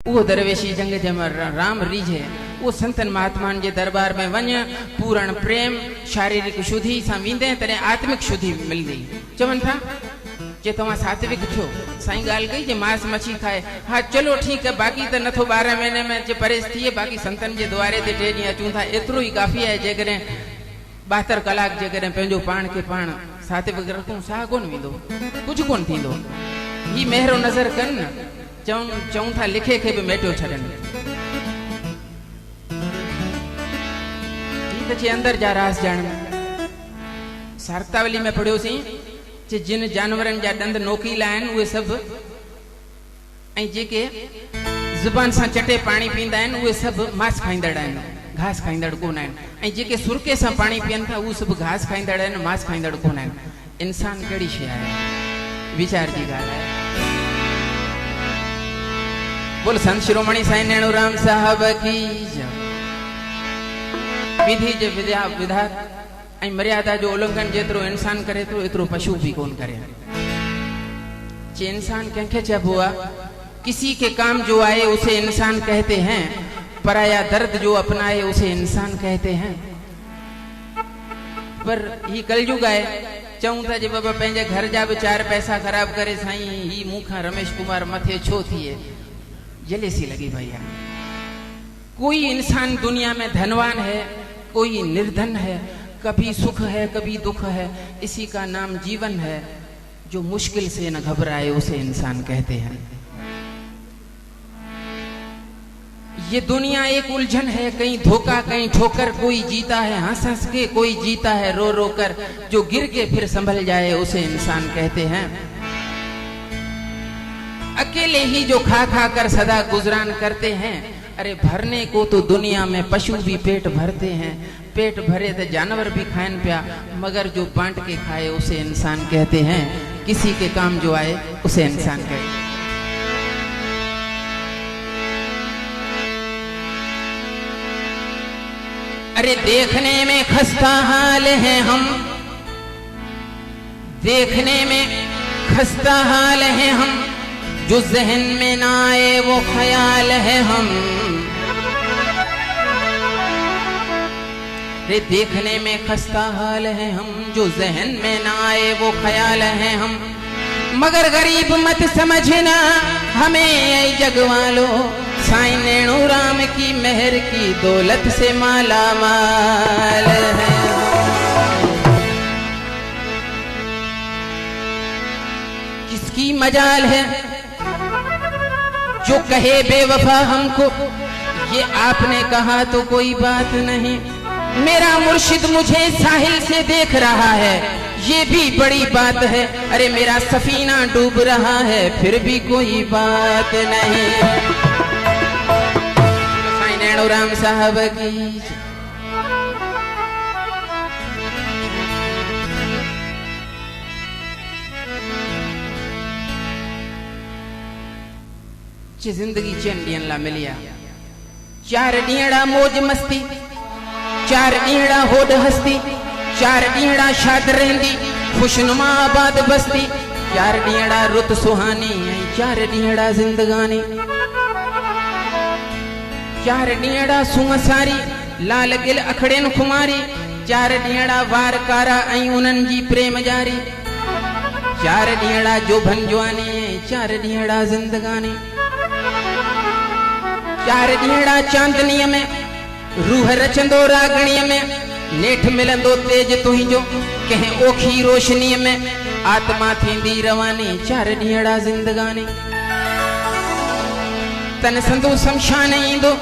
वो दरवेशी जंग जम राम रीझे वो संतन महात्मान जे दरबार में वञ पूर्ण प्रेम शारीरिक शुद्धि सां वेंदे तॾहिं आत्मिक शुद्धि मिलंदी। चवनि था जे तव्हां सात्विक थियो साईं ॻाल्हि कई जे मांस मच्छी खाए हाँ चलो ठीक है बाक़ी तो नथो 12 महीने में जे परहेज थिए बाक़ी संतन जे द्वारे ते 3 ॾींहं अचूं था एतिरो ई काफ़ी आहे। जेकॾहिं 72 कलाक जेकॾहिं पंहिंजो पाण खे पाण सात्विक रखूं साह कोन वेंदो कुझु कोन थींदो। ही महिरो नज़र कनि न चऊं था लिखे खे बि मेटियो छॾनि। जे अंदर जा रास ॼाणनि सार्तावली में पढ़ियोसीं जे जिन जानवरनि जा ॾंद नोकीला आहिनि उहे सभु ऐं जेके ज़ुबान सां चटे पाणी पींदा आहिनि उहे सभु मांस खाईंदड़ आहिनि घास खाईंदड़ कोन आहिनि ऐं जेके सुरके सां पाणी पीअनि था उहे सभु घास खाईंदड़ आहिनि मांस खाईंदड़ कोन आहिनि। इंसान कहिड़ी शइ आहे वीचार जी ॻाल्हि आहे। बोल संत शिरोमणी साईं नेणूराम साहब की जय। विधि जे विधान ऐं मर्यादा जो उल्लंघन जेतिरो इंसान करे तो एतिरो पशु भी कोन करे। जे इंसान कंहिंखे चइबो आहे किसी के काम जो आए उसे इंसान कहते हैं पराया दर्द जो अपनाए उसे इंसान कहते हैं। पर ही कलयुग आहे चऊं था जे बाबा पंहिंजे घर जा भी 4 पैसा खराब करे साईं ही मूंखां रमेश कुमार मथे छो थिए जलेसी लगी भई है। कोई इंसान दुनिया में धनवान है कोई निर्धन है कभी सुख है कभी दुख है इसी का नाम जीवन है। जो मुश्किल से न घबराए उसे इंसान कहते हैं। ये दुनिया एक उलझन है कहीं धोखा कहीं ठोकर कोई जीता है हंस हंस के कोई जीता है रो रो कर जो गिर के फिर संभल जाए उसे इंसान कहते हैं। अकेले ही जो खा खा कर सदा गुजरान करते हैं अरे भरने को तो दुनिया में पशु भी पेट भरते हैं। पेट भरे तो जानवर भी खाएं प्या मगर जो बांट के खाए उसे इंसान कहते हैं। किसी के काम जो आए उसे इंसान कहते हैं। अरे देखने में खस्ता हाल है हम देखने में खस्ता हाल है हम जो जहन में ना आए वो ख्याल है हम। रे देखने में खस्ता हाल है हम जो जहन में ना आए वो ख्याल है हम। मगर गरीब मत समझना हमें जग वालों साईं नेणूराम की मेहर की दौलत से माला माल है। किसकी मजाल है जो कहे बेवफा हमको ये आपने कहा तो कोई बात नहीं। मेरा मुर्शिद मुझे साहिल से देख रहा है ये भी बड़ी बात है। अरे मेरा सफीना डूब रहा है फिर भी कोई बात नहीं। साईं नेणूराम साहब की जिंदगी चैन ॾियण लाइ मिली आहे। 4 ॾींहड़ा मौज मस्ती 4 ॾींहड़ा होड़ हस्ती 4 ॾींहड़ा शाद रहंदी खुशनुमा आबाद बस्ती 4 ॾींहड़ा रुत सुहानी 4 ॾींहड़ा जिंदगानी 4 ॾींहड़ा सूंह सारी लाल गिल अखड़ेन खुमारी 4 ॾींहड़ा वार कारा ऐं उन्हनि जी प्रेम जारी 4 ॾींहड़ा जोभन जवानी 4 ॾींहड़ा जिंदगानी 4 ॾींहड़ा चांदनीअ में रूह रचंदो रागणीअ में नेठ मिलंदो तेज तुंहिंजो कंहिं ओखी रोशनीअ में आत्मा थींदी रवानी 4 ॾींहड़ा जिंदगानी। तन संदो शमशान ईंदो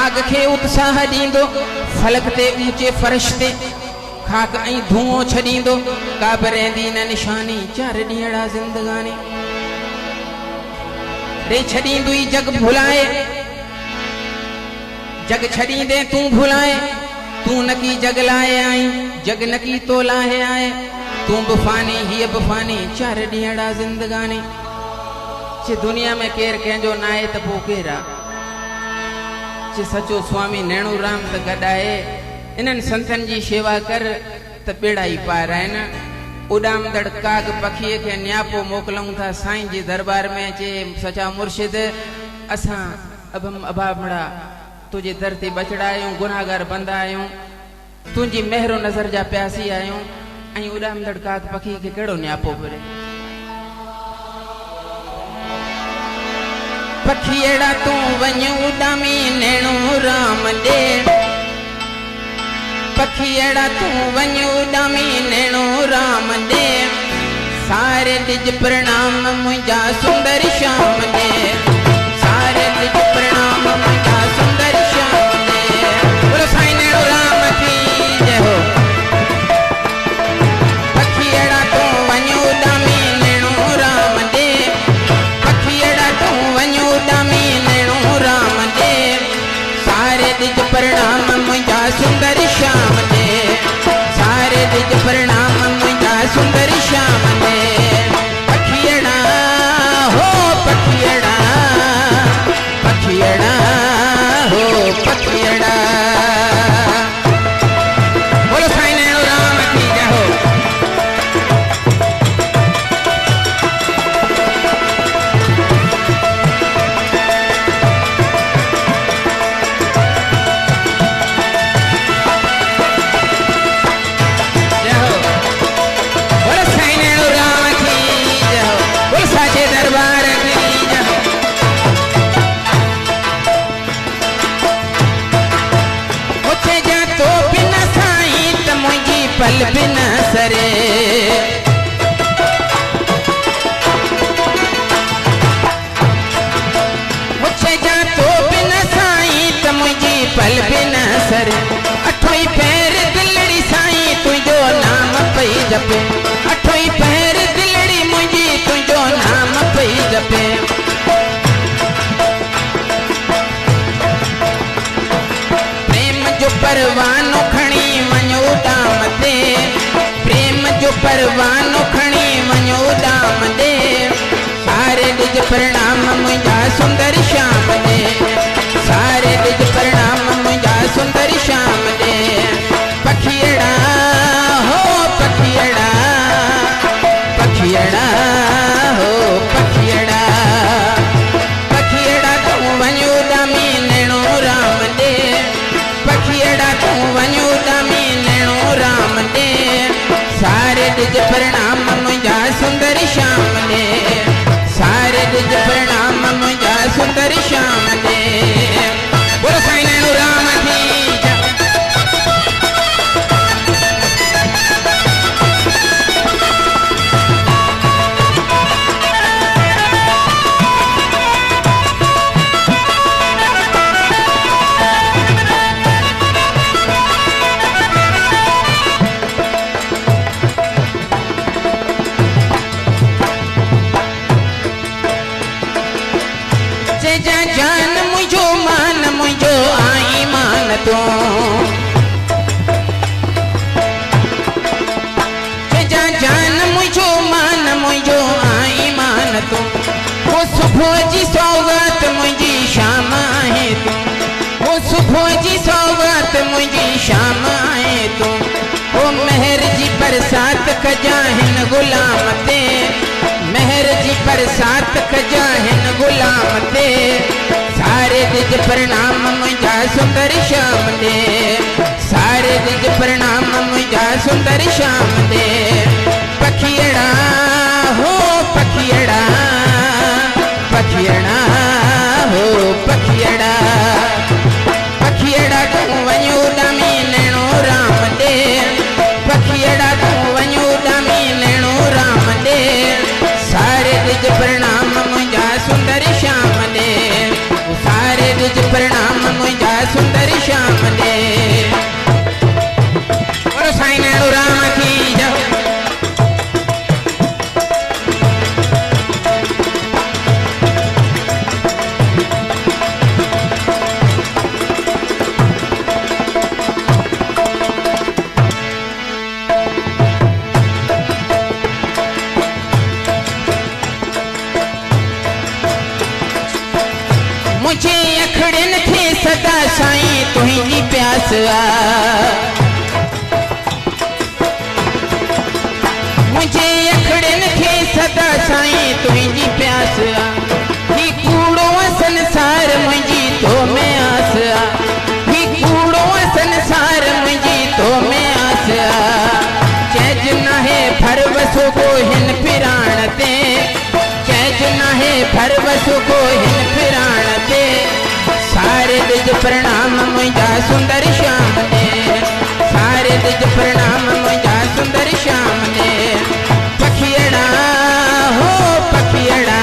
आग खे उत्साह ॾींदो फलक ते ऊंचे फर्श ते खाक ऐं धुओं छॾींदो का बि रहंदी न निशानी 4 ॾींहड़ा जिंदगानी। रे छॾींदुई जग भुलाए जग छड़ींदे तू भुलाए तू न की जग लाए आई जग न की तो लाहे आए तू बफानी ही बफानी 4 ॾींहड़ा जिंदगानी। जे दुनिया में केर कंहिंजो न आहे त पोइ केर आहे। जे सचो स्वामी नेणूराम त गॾाए इन्हनि संतनि जी शेवा कर त बेड़ा ई पार आहिनि। उॾामदड़ काग पखीअ खे न्यापो मोकिलूं था साईं जे दरबार में अचे सचा मुर्शिद असा अभम अभामड़ा तुझे दर ते बचड़ा आयूं गुनाहगार बंदा आयूं तुझी मेहरो नजर जा प्यासी आयूं ऐं उॾामदड़ काक पखी के केड़ो न्यापो पिरे पखीड़ा तू वञ उॾामी नेणो राम ॾे पखीड़ा तू वञ उॾामी नेणो राम ॾे सारे डिज प्रणाम मुंहिंजा सुंदर श्याम ॾे सारे डिज प्रणाम मुंहिंजा सुंदर श्याम ॾे बोलो साईं नेणो राम की जय हो पखीड़ा तू वञ उॾामी नेणो राम ॾे पखीड़ा तू वञ उॾामी नेणो राम ॾे सारे डिज प्रणाम मुंहिंजा सुंदर श्याम ॾे सारे डिज प्रणाम मुंहिंजा सुंदर श्याम ॾे पखीड़ा हो पखीड़ा पखीड़ा हो पखीड़ा बोलो साईं नेणो राम की जय हो पल बिन सरे मुझे जा तो बिन साईं त मुझी पल बिन सरे अठोई पैर दिलड़ी साईं तुझो नाम पई जपे अठोई पैर दिलड़ी मुझी तुझो नाम पई जपे प्रेम जो परवानो खणी वञो दाम दे प्रेम जो परवानो खणी वञो दाम दे सारे डिज प्रणाम मुंहिंजा सुंदर श्याम दे सारे डिज प्रणाम मुंहिंजा सुंदर श्याम दे पखीड़ा हो पखीड़ा पखीड़ा हो पखीड़ा पखीड़ा तू वञ उॾामी नेणो राम दे पखीड़ा तू वञ उॾामी नेणो राम ॾे सारे डिज प्रणाम मुंहिंजा सुंदर श्याम ॾे सारे डिज प्रणाम मुंहिंजा सुंदर श्याम ॾे बोलो साईं नेणो राम की जय जान मुझो मान मुझो आई मान तो जान मुझो मान मुझो आई मान तो वो सुबह जी सौगात मुझी शाम आहे तू वो सुबह जी सौगात मुझी शाम आहे तू वो मेहर जी बरसात खजाहिन गुलाम ते मेहर जी बरसात खजाहिन गुलाम ते सारे डिज प्रणाम मुंहिंजा सुंदर श्याम ॾे सारे डिज प्रणाम मुंहिंजा सुंदर श्याम ॾे पखीड़ा हो पखीड़ा पखीड़ा हो पखीड़ा पखीड़ा तू वञ उॾामी नेणो राम ॾे पखीड़ा तू वञ उॾामी नेणो राम ॾे सारे डिज प्रणाम मुंहिंजा सुंदर श्याम ॾे सारे डिज प्रणाम मुंहिंजा सुंदर श्याम ॾे बोलो साईं नेणो राम की जय मुझे अखड़न थे सदा साईं तुझी प्यास आ मुझे अखड़न थे सदा साईं तुझी प्यास आ ही कूड़ो संसार प्रणाम मुंहिंजा सुंदर श्याम ने सारे रिज प्रणाम मुंहिंजा सुंदर श्याम ने पखियड़ा हो पखियड़ा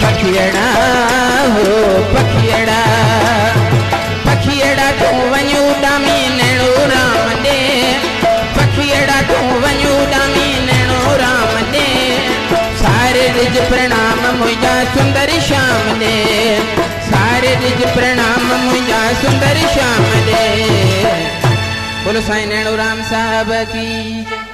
पखियड़ा हो पखियड़ा पखियड़ा तू वञू डामी नैणो राम ने पखियड़ा तू वञू डामी नैणो राम ने सारे रिज प्रणाम मुंहिंजा सुंदर श्याम ने सारे रिज प्रणाम मुंहिंजा सुंदर श्याम ने। बोलो साईं नैणो राम साहब की।